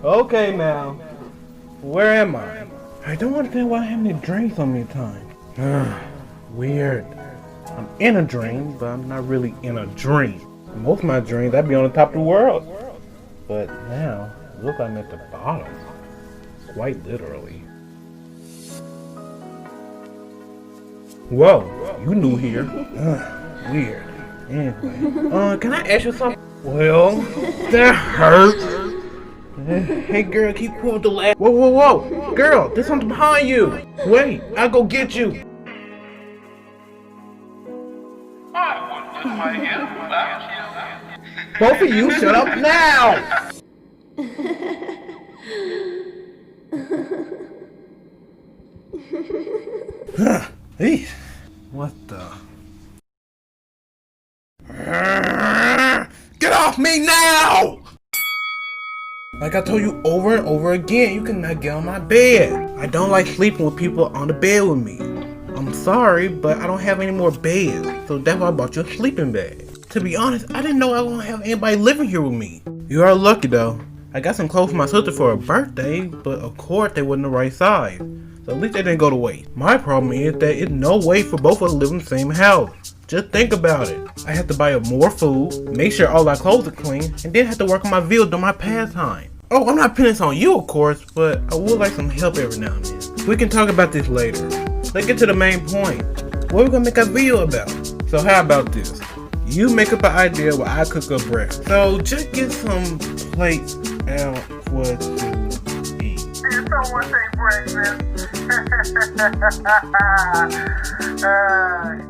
Okay, now, where am I? I don't understand why I have any dreams so many times. Weird. I'm in a dream, but I'm not really in a dream. Most of my dreams, I'd be on the top of the world. But now, it looks like I'm at the bottom. Quite literally. Whoa, you new here. Weird. Anyway, can I ask you something? Well, that hurts. Hey girl, keep quiet with the laugh. Whoa, whoa, whoa. Girl, there's something behind you. Wait, I'll go get you. Both of you, shut up now! Hey, what the? Get off me now! Like I told you over and over again, you cannot get on my bed. I don't like sleeping with people on the bed with me. I'm sorry, but I don't have any more beds, so that's why I bought you a sleeping bag. To be honest, I didn't know I won't have anybody living here with me. You are lucky though. I got some clothes for my sister for her birthday, but of course they wasn't the right size. So at least they didn't go to waste. My problem is that it's no way for both of us to live in the same house. Just think about it. I have to buy her more food, make sure all our clothes are clean, and then have to work on my vehicle during my pastime. Oh, I'm not pinning this on you of course, but I would like some help every now and then. We can talk about this later. Let's get to the main point. What are we gonna make a video about? So how about this? You make up an idea while I cook up breakfast. So just get some plates out for us to eat. Did someone say breakfast?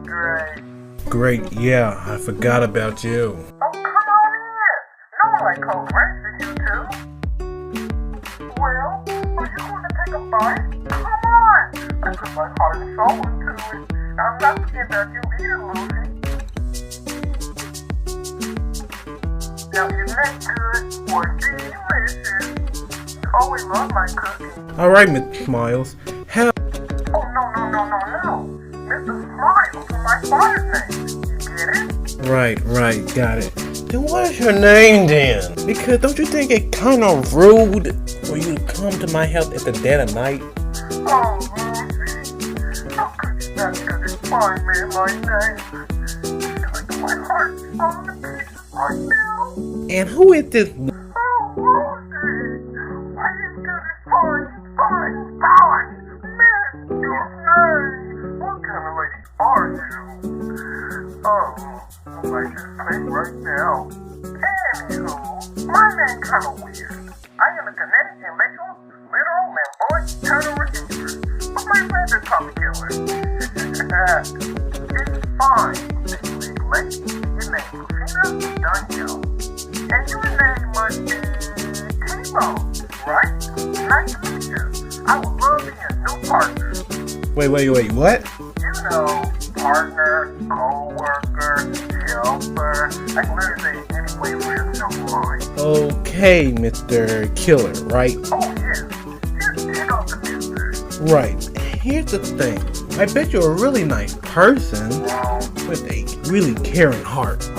Great. Great, yeah, I forgot about you. Oh, come on in. No one like cold breakfast, you two. Well, are you going to take a bite? Come on. I put my heart and soul into it. I'm not forgetting about you either, Lucy. Now, isn't that good or delicious? You always love my cooking. Alright, Miss Smiles. How? Oh, no. Mr. Smiles is my father's name. You get it? Right, got it. Then what is your name then? Because don't you think it kind of rude for you to come to my house at the dead of night? Oh, Lucy. How could you not get this fine man my name? Like my heart is falling to pieces right now. And who is this? Oh, Lucy. Why didn't you fine man? Your name. What kind of lady are you? Oh, I just think right now. Anywho, my name kind of weird. I am a kinetic, intellectual, literal, flamboyant, turtle receiver. But my friends are called killer. It's fine. Big lady. Your name is Christina Danielle. And your name must be T-Bone, right? Nice to meet you. I would love to be a new partner. Wait, what? You know, partner, co-worker, helper. I can literally say any way where it's no line. Okay, Mr. Killer, right? Oh, yeah. Just pick up the music. Right. Here's the thing. I bet you're a really nice person with a really caring heart.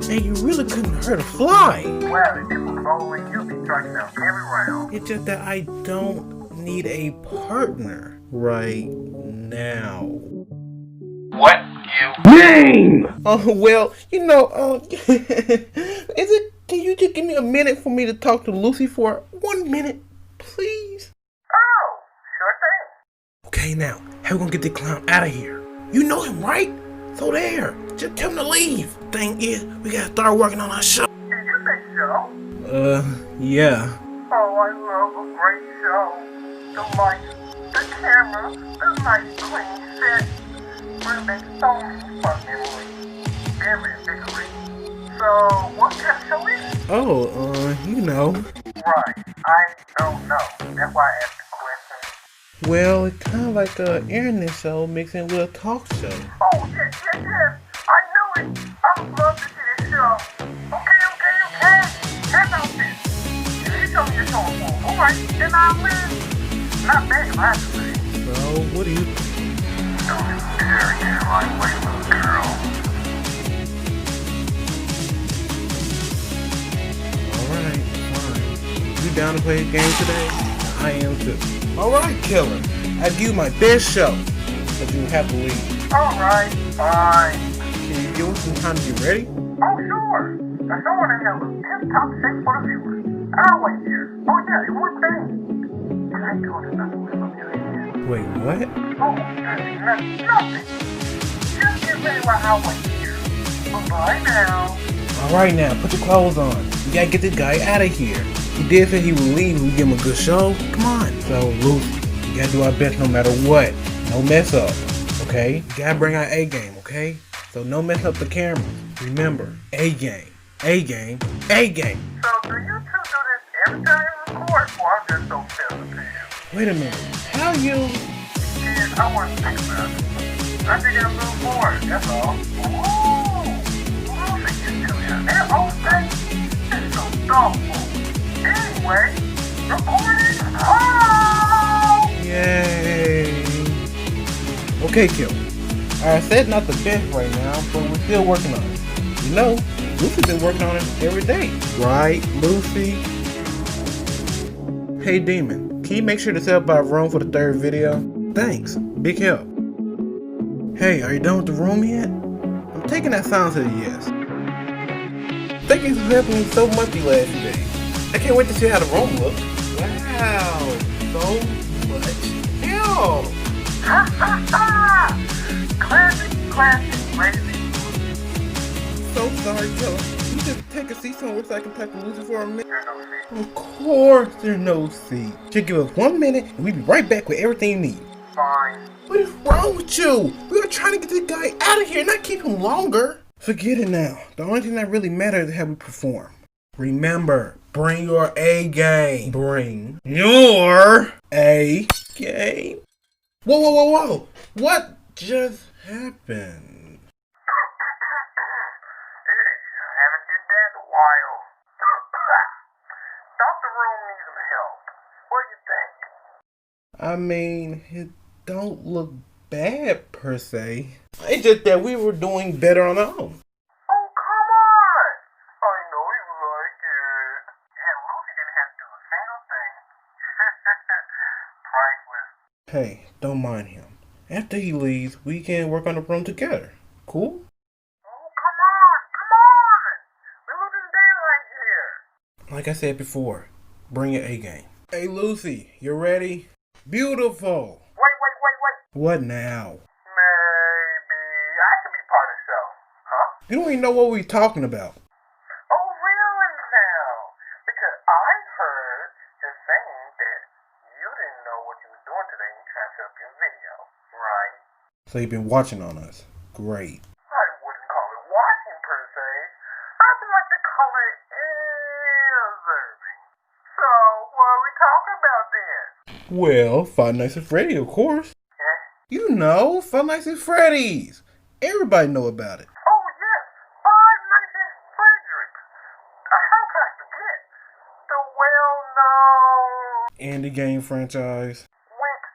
And you really couldn't hurt a fly. Well, if it was only you be striking out every round. It's just that I don't need a partner right now. What you Name? Oh, well, can you just give me a minute for me to talk to Lucy for 1 minute, please? Oh, sure thing. Okay, now, how we gonna get the clown out of here? You know him, right? So there, just tell him to leave. Thing is, we gotta start working on our show. Did you say show? Yeah. Oh, I love a great show. The lights, the camera, the nice clean set. Will make so many fun memories. Very invigorating. So, what kind of show is it? Oh, you know. Right, I don't know. That's why I asked the question. Well, it's kind of like an internet show mixed in with a talk show. Oh, yes. I knew it. I would love to see this show. Okay. Check out this. If you tell me you're showing for alright, then I'll live. Not bad, if I have to say. So, what do you think? Don't you dare get in my way, little girl. Alright, fine. You down to play a game today? I am too. Alright, Killer. I give you my best show, but you have to leave. Alright, fine. Can you give us some time to get ready? Oh, sure. I still want to have a tip-top shape for the viewers. I'll wait here. Oh, yeah, and one thing. Can I go to nothing with your hand? Wait, what? Oh, nothing. Just get ready while I wait here. Bye now. Alright now, put your clothes on. We gotta get this guy out of here. He did say he would leave if we give him a good show. Come on. So, Lucy, we gotta do our best no matter what. No mess up, okay? We gotta bring our A game, okay? So no mess up the camera. Remember, A game, A game, A game. So do you two do this every time you record, or I'm just so sensitive? Wait a minute, how you? Kids, I want to think about it. I think I'm a little bored, that's all. Ooh, Lucy is doing it. That whole thing is so thoughtful. Anyway, recording. Oh! Yay. Okay, Kill. I said not the best right now, but we're still working on it. You know, Lucy's been working on it every day. Right, Lucy? Hey, Demon, can you make sure to set up our room for the third video? Thanks, big help. Hey, are you done with the room yet? I'm taking that silence as a yes. Thank you for helping me so much these last few days. I can't wait to see how the room looks. Wow, so much help. Ha ha ha! Classic, crazy. So sorry, Killer. You just take a seat somewhere so I can talk to Lucy for a minute. There's no seat. Of course there's no seat. Just give us 1 minute and we'll be right back with everything you need. Fine. What is wrong with you? We are trying to get this guy out of here, not keep him longer. Forget it now. The only thing that really matters is how we perform. Remember, bring your A game. Bring your A game. Whoa, whoa, whoa, whoa. What just happened? Haven't did that in a while. Thought the room needs some help. What do you think? I mean, it don't look bad per se. It's just that we were doing better on our own. Oh, come on! I know you like it. And Lucy didn't have to do a single thing. Priceless. Hey, don't mind him. After he leaves, we can work on the room together. Cool? Oh, come on! We're losing daylight here. Like I said before, bring your A game. Hey Lucy, you ready? Beautiful! Wait. What now? Maybe I could be part of the show, huh? You don't even know what we're talking about. Oh, really now? Because I heard just saying that you didn't know what you was doing today when you tried to set up your video, right? So you've been watching on us. Great. I wouldn't call it watching per se. I would like to call it observing. So, what are we talking about then? Well, Five Nights at Freddy, of course. You know, Five Nights at Freddy's. Everybody know about it. Oh, yes. Five Nights at Frederick. How could I forget? The well-known Indie game franchise, which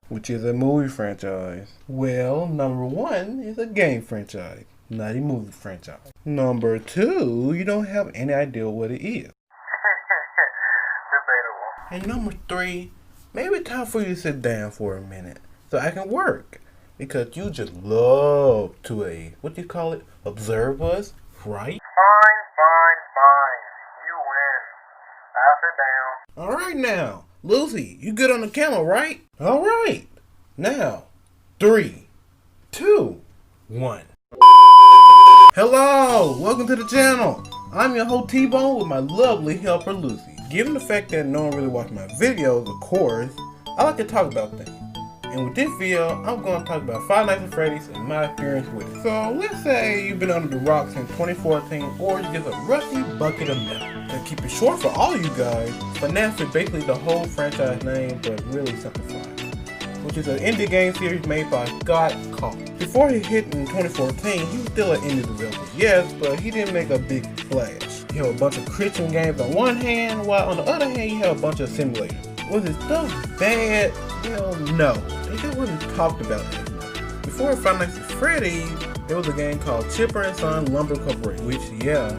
is... which is a movie franchise. Well, number 1 is a game franchise, not a movie franchise. Number 2, you don't have any idea what it is. Debatable. And number 3, maybe it's time for you to sit down for a minute so I can work. Because you just love to observe us, right? Fine. You win. I'll sit down. Alright now, Lucy, you good on the camera, right? Alright. Now, 3, 2, 1. Hello, welcome to the channel. I'm your host T-Bone with my lovely helper Lucy. Given the fact that no one really watched my videos, of course, I like to talk about things. And with this video, I'm going to talk about Five Nights at Freddy's and my experience with it. So let's say you've been under the rock since 2014, or you're just a rusty bucket of metal. To keep it short for all you guys, FNAF is basically the whole franchise name, but really simplified, which is an indie game series made by Scott Cawthon. Before he hit in 2014, he was still an indie developer, yes, but he didn't make a big splash. You have a bunch of Christian games on one hand, while on the other hand you have a bunch of simulators. Was his stuff bad? Well, no. They just wasn't talked about as much. Before Five Nights at Freddy's, there was a game called Chipper and Son Lumber Corporation, which, yeah,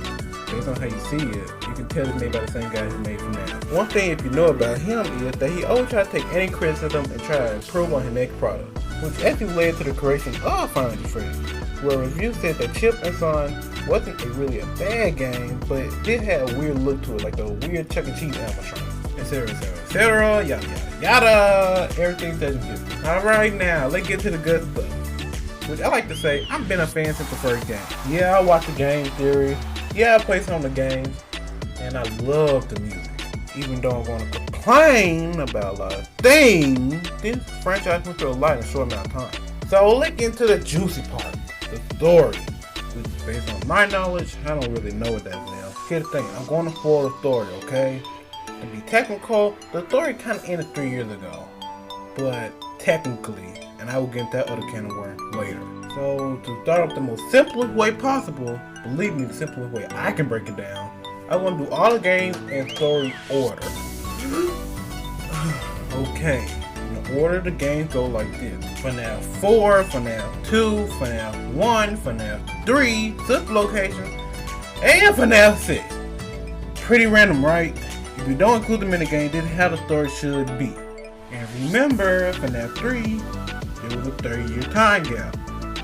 based on how you see it, You can tell it's made by the same guy who made FNAF. One thing if you know about him is that he always tries to take any criticism and try to improve on his next product, which actually led to the creation of Final Freddy, where reviews said that Chip and Son wasn't really a bad game, but it did have a weird look to it, like a weird Chuck E. Cheese animatronic, etc, etc, yada yada yada, everything that you get. Alright, now let's get to the good stuff, which I like to say, I've been a fan since the first game. Yeah, I watch the game theory, yeah, I play some of the games, and I love the music. Even though I'm going to complain about a lot of things, this franchise went through a lot in a short amount of time. So let's get into the juicy part, the story. Which is based on my knowledge, I don't really know what that is now. Here's the thing, I'm going to spoil the story, okay? To be technical, the story kind of ended 3 years ago. But technically, and I will get into that other can of worms later. So to start off the most simplest way possible, believe me, the simplest way I can break it down, I want to do all the games in story order. Okay, in the order the games go like this. FNAF 4, FNAF 2, FNAF 1, FNAF 3, Swift Location, and FNAF 6. Pretty random, right? If you don't include the minigame, this is how the story should be. And remember, FNAF 3, there was a 30-year time gap.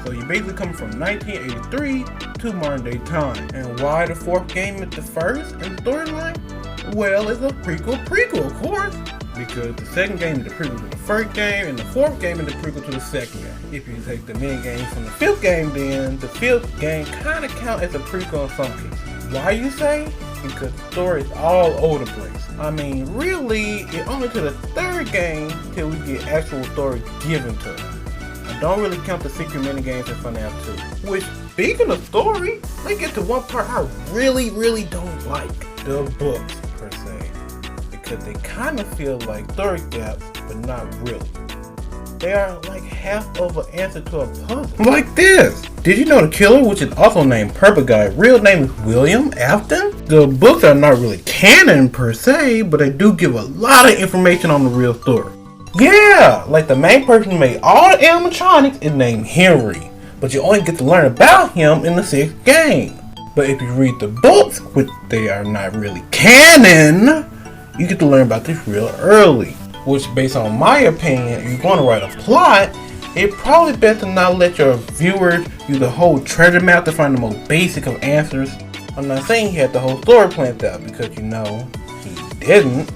So you basically come from 1983 to modern day time. And why the fourth game is the first in the storyline? Well, it's a prequel, of course. Because the second game is the prequel to the first game, and the fourth game is the prequel to the second game. If you take the mini game from the fifth game, then the fifth game kind of counts as a prequel in some cases. Why you say? Because the story is all over the place. I mean, really, it's only to the third game till we get actual story given to us. I don't really count the secret mini games in FNAF 2. Which, speaking of story, let's get to one part I really don't like. The books, per se. Because they kind of feel like story gaps, but not really. They are like half of an answer to a puzzle. Like this! Did you know the killer, which is also named Purple Guy, real name is William Afton? The books are not really canon per se, but they do give a lot of information on the real story. Yeah, like the main person who made all the animatronics is named Henry, but you only get to learn about him in the sixth game. But if you read the books, which they are not really canon, you get to learn about this real early. Which, based on my opinion, if you're going to write a plot, it's probably best to not let your viewers use the whole treasure map to find the most basic of answers. I'm not saying he had the whole story planned out, because you know, he didn't.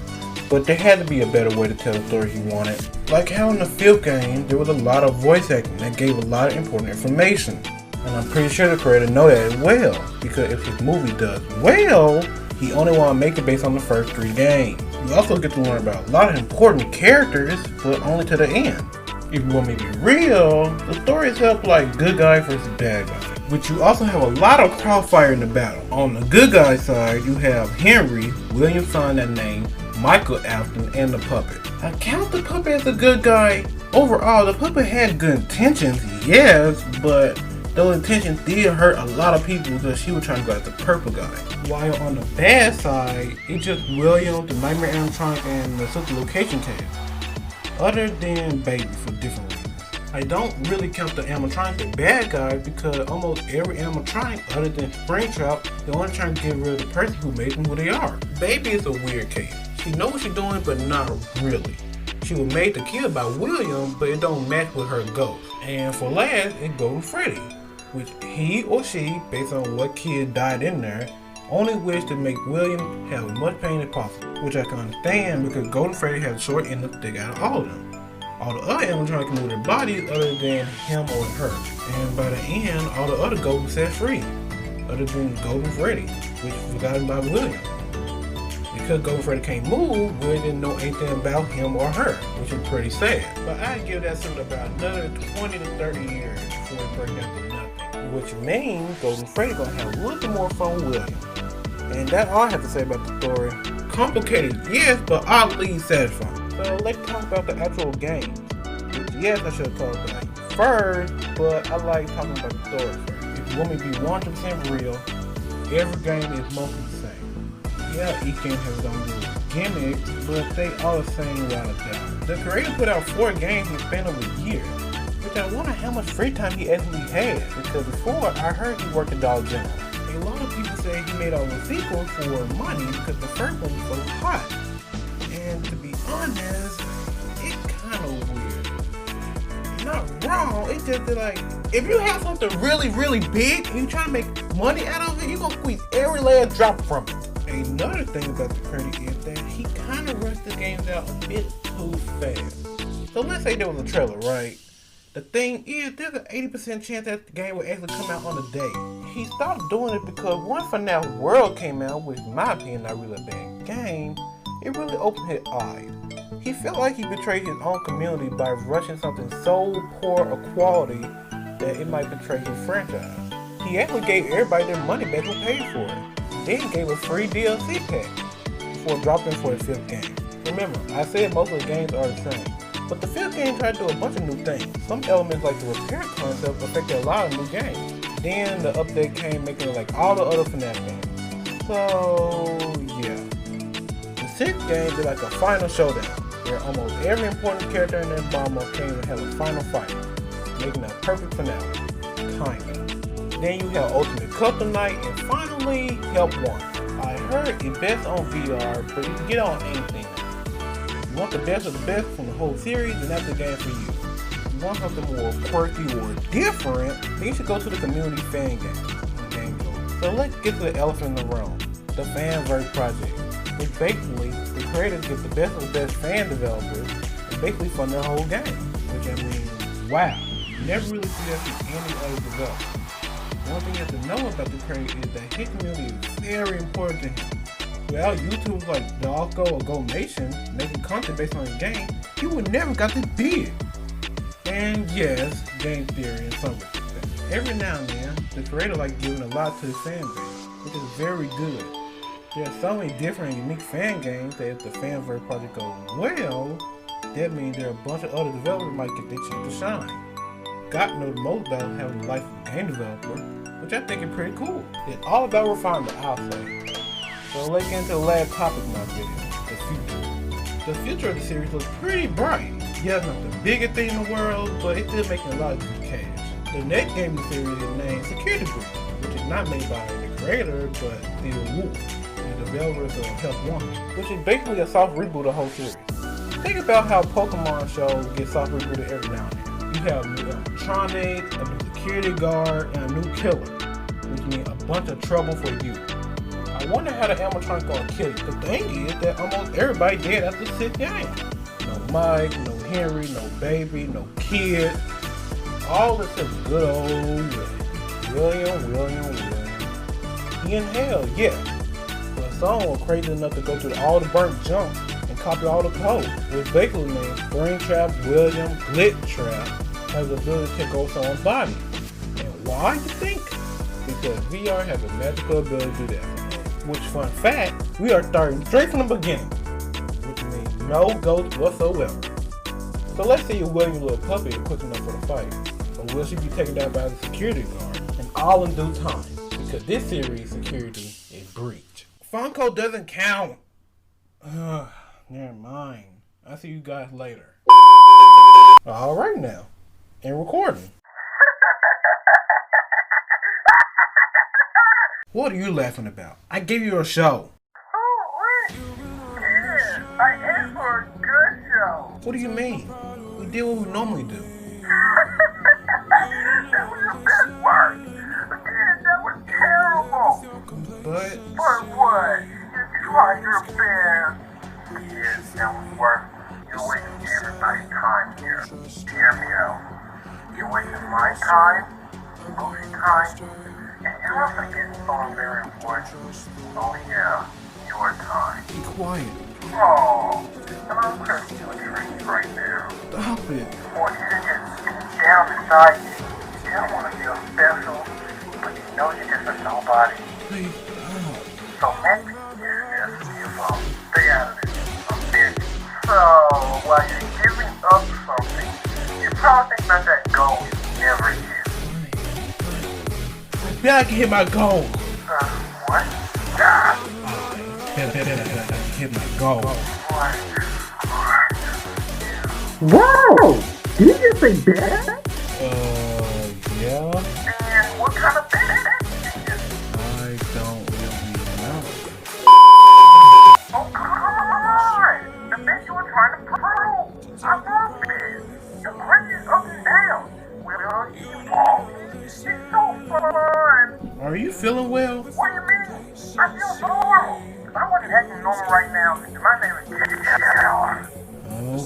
But there had to be a better way to tell the story he wanted. Like how in the fifth game, there was a lot of voice acting that gave a lot of important information. And I'm pretty sure the creator know that as well, because if his movie does well, he only want to make it based on the first 3 games. You also get to learn about a lot of important characters, but only to the end. If you want me to be real, the story is up like good guy versus bad guy. But you also have a lot of crossfire in the battle. On the good guy side, you have Henry, William's son that name, Michael Afton, and the puppet. I count the puppet as a good guy. Overall, the puppet had good intentions, yes, but those intentions did hurt a lot of people because she was trying to go at the purple guy. While on the bad side, it's just William, the Nightmare Animatronic, and the Social Location cast. Other than Baby for different reasons. I don't really count the animatronic as bad guy because almost every animatronic other than Springtrap, they're only trying to get rid of the person who made them who they are. Baby is a weird case. She knows what she's doing, but not really. She was made to kill by William, but it don't match with her ghost. And for last, it's Golden Freddy, which he or she, based on what kid died in there, only wish to make William have as much pain as possible, which I can understand because Golden Freddy has a short end of the stick out of all of them. All the other animatronics can move their bodies other than him or her, and by the end, all the other Golden set free, other than Golden Freddy, which was forgotten by William. Because Golden Freddy can't move, William didn't know anything about him or her, which is pretty sad. But I'd give that suit about another 20 to 30 years before it breaks down to nothing. Which means Golden Freddy gonna have a little bit more fun with William. And that's all I have to say about the story. Complicated, yes, but oddly satisfying. So let's talk about the actual games. Which, yes, I should have talked about it first, but I like talking about the story first. If you want me to be 100% real, every game is mostly the same. Yeah, each game has its own little gimmicks, but they all the same without a doubt. The creator put out 4 games in the span of a year, which I wonder how much free time he actually had, because before I heard he worked at Dollar General. A lot of people say he made all the sequels for money because the first one was so hot. And to be honest, it's kind of weird. Not wrong, it's just that, like, if you have something really, really big and you try to make money out of it, you're gonna squeeze every last drop from it. Another thing about the Freddy is that he kind of rushed the games out a bit too fast. So let's say there was a trailer, right? The thing is, there's an 80% chance that the game will actually come out on the day. He stopped doing it because once FNAF World came out, which in my opinion not really a bad game, it really opened his eyes. He felt like he betrayed his own community by rushing something so poor a quality that it might betray his franchise. He actually gave everybody their money back who paid for it. Then gave a free DLC pack before dropping for his 5th game. Remember, I said most of the games are the same, but the 5th game tried to do a bunch of new things. Some elements like the repair concept affected a lot of new games. Then the update came making it like all the other FNAF games. So yeah. The 6th game did like a final showdown, where almost every important character in their bomber came and had a final fight, making a perfect finale. Kinda. Then you have Ultimate Custom Night, and finally, Help 1. I heard it's best on VR, but you can get on anything. If you want the best of the best from the whole series, then that's the game for you. If you want something more quirky or different, then you should go to the community fan game. So let's get to the elephant in the room, the Fanverse project. Which basically, the creators get the best of the best fan developers and basically fund their whole game. Which I mean, wow. You never really see that from any other developer. One thing you have to know about the creator is that his community is very important to him. Without YouTubers like Doggo or Go Nation making content based on the game, he would never got this big. And yes, game theory in some respects. Every now and then, the creator likes giving a lot to his fan base, which is very good. There are so many different and unique fan games that if the Fanverse project goes well, that means there are a bunch of other developers might get their chance to shine. Got know the most about having the life of a game developer, which I think is pretty cool. It's all about refinement, I'll say. So let's get into the last topic of my video, the future. The future of the series looks pretty bright. Yeah, it's not the biggest thing in the world, but it's still making a lot of good cash. The next game in the series is named Security Breach, which is not made by the creator, but Steel Wolf, the developers of Help 1, which is basically a soft reboot of the whole series. Think about how Pokemon shows get soft rebooted every now and then. You have new animatronics, a new security guard, and a new killer, which means a bunch of trouble for you. I wonder how the animatronics gonna kill you. The thing is that almost everybody dead after the 6th game. No Mike, no Henry, no Baby, no Kid. All this is good old William. He in hell, yeah. But some were crazy enough to go through all the burnt junk and copy all the code, which basically means Springtrap William Glittrap has the ability to take over someone's body. And why, you think? Because VR has a magical ability to do that. Which, fun fact, we are starting straight from the beginning, which means no ghosts whatsoever. So let's say your William little puppy is quick enough for the fight, or will she be taken down by the security guard, and all in due time, because this series security is breached. Funko doesn't count. Never mind. I'll see you guys later. Alright now. And recording. What are you laughing about? I gave you a show. Oh, wait. Yeah, I asked for a good show. What do you mean? We did what we normally do. That was your best work. Again, that was terrible. But what? You tried your best. Yeah, that was work. You're wasting everybody's time here. Hear me out. You're wasting my time, movie time, and you're also getting something very important. Oh yeah, your time. be quiet. Oh, and I'm crushing you a treat right now. Stop it. Or you just deep down inside you, you don't want to feel special, but you know you're just a nobody. Please stop. So maybe you're just your fault. Stay out of this. I'm busy. So while you're giving up something, you probably think about that goal you never hit. I bet I can hit my goal. What? Ah. I hit my goal. What? Whoa! Did you just say that? Yeah. And what kind of bad is it? I I don't really know. Oh, come on! The bitch you were trying to prove! I love this! Your crazy is up and down! Well, you walk. It's so fun! Are you feeling well? What do you mean? I feel normal! If I wasn't acting normal right now, my name is Killer.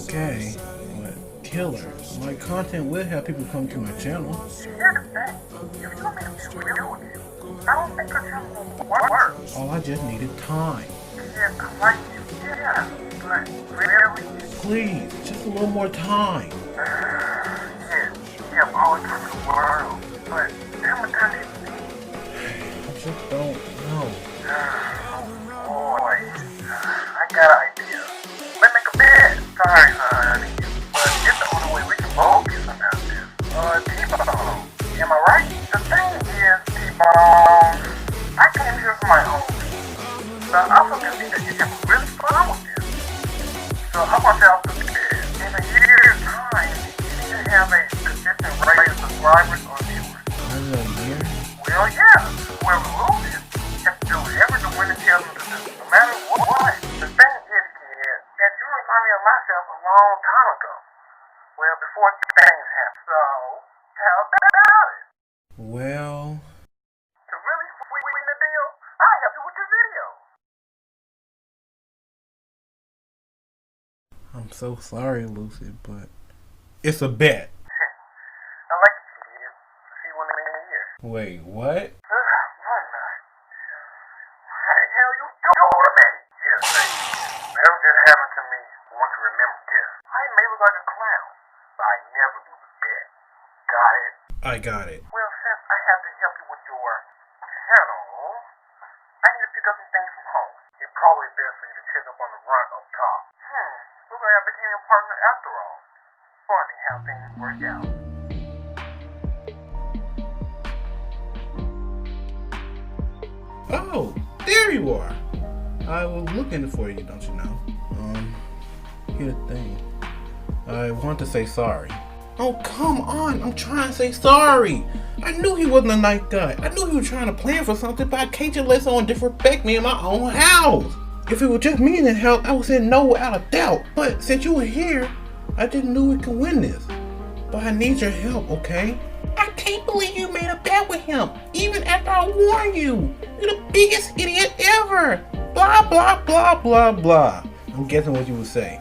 Okay, but Killer, my content will have people come to my channel. Here's the thing. If you want me to be real with you, I don't think your channel will work. All I just needed time. Yeah, I like you. Yeah, but really? Please, just a little more time. Yeah, you have all the time in the world. But how much time do you need? I just don't know. Boy, I got an idea. Let's make a bed. Sorry, honey, but it's the only way we can both get something out of this. T-Bone, am I right? The thing is, T-Bone, I came here for my own reasons. But I also can see that you have really fun with this. So how about y'all put the bed? In a year's time, you need to have a consistent rate of subscribers or viewers. Another year? Well, yeah. Whoever loses, you have to do whatever the winner tells them to do, no matter what. The thing is that you remind me of myself a long time ago. Well, before things happened. So, how about it? Well, To really sweeten the deal, I'll help you with your video. I'm so sorry, Lucy, but it's a bet. I like to see you. See one in a year. Wait, what? One night. How the hell you doing to me? Here, say, whatever just happened to me, I want to remember this. I may look like a clown, but I never do the bet. Got it? I got it. Well, since I have to help you with your channel, I need to pick up some things from home. It's probably best for you to check up on the run up top. Looks like I became a partner after all. Funny how things work out. Oh, there you are. I was looking for you, don't you know? Here's the thing. I want to say sorry. Oh, come on. I'm trying to say sorry. I knew he wasn't a nice guy. I knew he was trying to plan for something, but I can't just let someone disrespect me in my own house. If it was just me needing help, I would say no without a doubt. But since you were here, I just knew we could win this. But I need your help, okay? I can't believe you made a bet with him, even after I warned you. You're the biggest idiot ever. Blah, blah, blah, blah, blah. I'm guessing what you would say.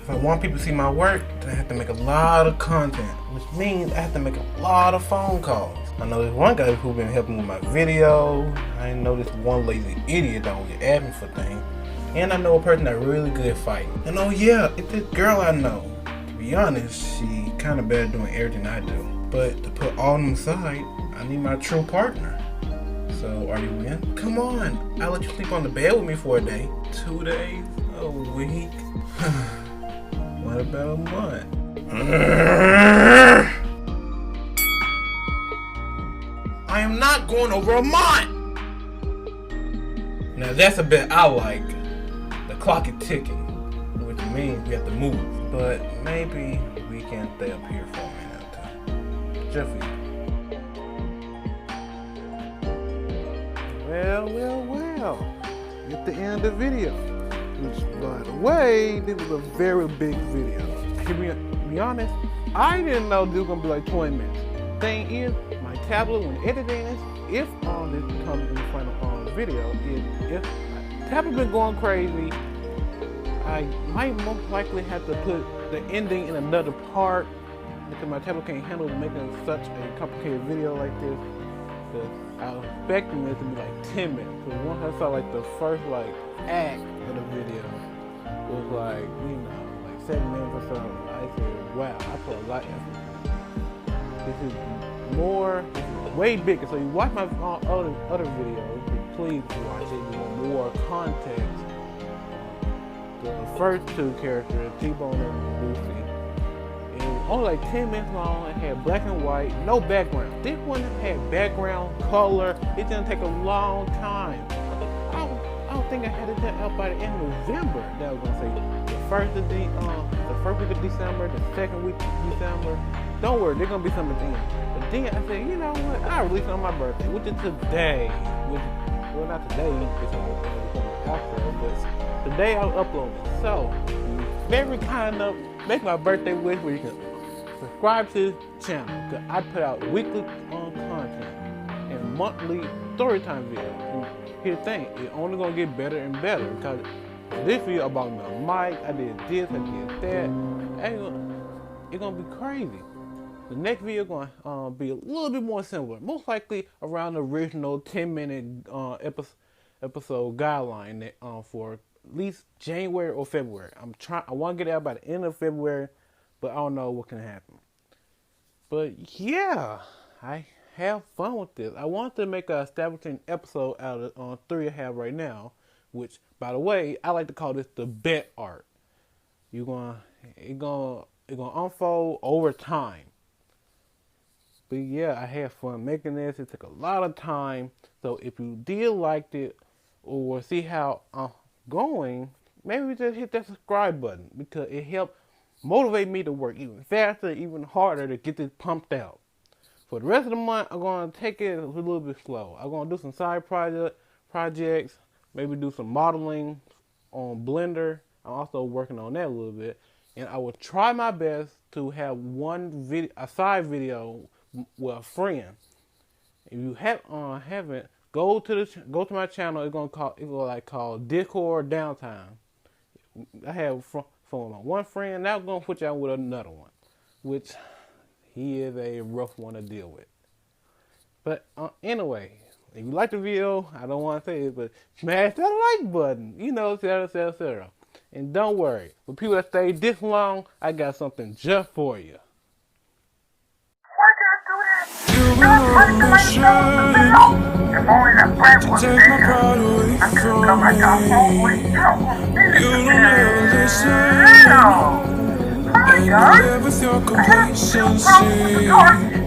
If I want people to see my work, then I have to make a lot of content, which means I have to make a lot of phone calls. I know there's one guy who's been helping with my video. I know this one lazy idiot that always ask me for things. And I know a person that's really good at fighting. And oh yeah, it's this girl I know. To be honest, she kind of bad at doing everything I do. But to put all them aside, I need my true partner. So are you in? Come on, I'll let you sleep on the bed with me for a day. 2 days? A week? What about a month? I am not going over a month! Now that's a bet I like. The clock is ticking, which means we have to move. But maybe we can stay up here for a minute or two. Just for you. Well. It's the end of the video. Which, by the way, this was a very big video. To be honest, I didn't know this was gonna be like 20 minutes. Thing is, my tablet, when editing this, if this comes in the final video, if tablet been going crazy, I might most likely have to put the ending in another part because my tablet can't handle making such a complicated video like this. Because I was expecting it to be like 10 minutes. Because once I saw like the first like act of the video was like, you know, like 7 minutes or something, I said, wow, I put a lot of effort. This is way bigger. So you watch my other videos, please watch it with more context. The first two characters, T-Bone and Lucy, it was only like 10 minutes long. It had black and white, no background. This one had background, color. It didn't take a long time. I don't think I had it out by the end of November. That was gonna say the first week of December, the second week of December. Don't worry, there's gonna be something at the end. But then I said, you know what? I'll release it on my birthday, which is today. Well, not today. It's on but today I'll upload it. So, very kind enough, make my birthday wish where you can subscribe to the channel. Cause I put out weekly content and monthly storytime videos. And here's the thing, it's only gonna get better and better because this video about the mic, I did this, I did that. It's gonna be crazy. The next video is gonna be a little bit more similar, most likely around the original 10-minute episode guideline that, for at least January or February. I want to get it out by the end of February, but I don't know what can happen. But yeah, I have fun with this. I want to make an establishing episode out of 3 I have right now, which, by the way, I like to call this the bet art. It's gonna unfold over time. But yeah, I had fun making this. It took a lot of time. So if you did like it or see how I'm going, maybe just hit that subscribe button because it helped motivate me to work even faster, even harder to get this pumped out. For the rest of the month, I'm going to take it a little bit slow. I'm going to do some side projects, maybe do some modeling on Blender. I'm also working on that a little bit. And I will try my best to have a side video with a friend. If you haven't, go to my channel. It's gonna call Discord Downtime. I have one friend. Now I'm gonna put you out with another one, which he is a rough one to deal with. But anyway, if you like the video, I don't want to say it, but smash that like button. etc. And don't worry, for people that stay this long, I got something just for you. If only that friend was there, I could come back out home with you. You don't ever listen. Oh my God. I have a few problems with the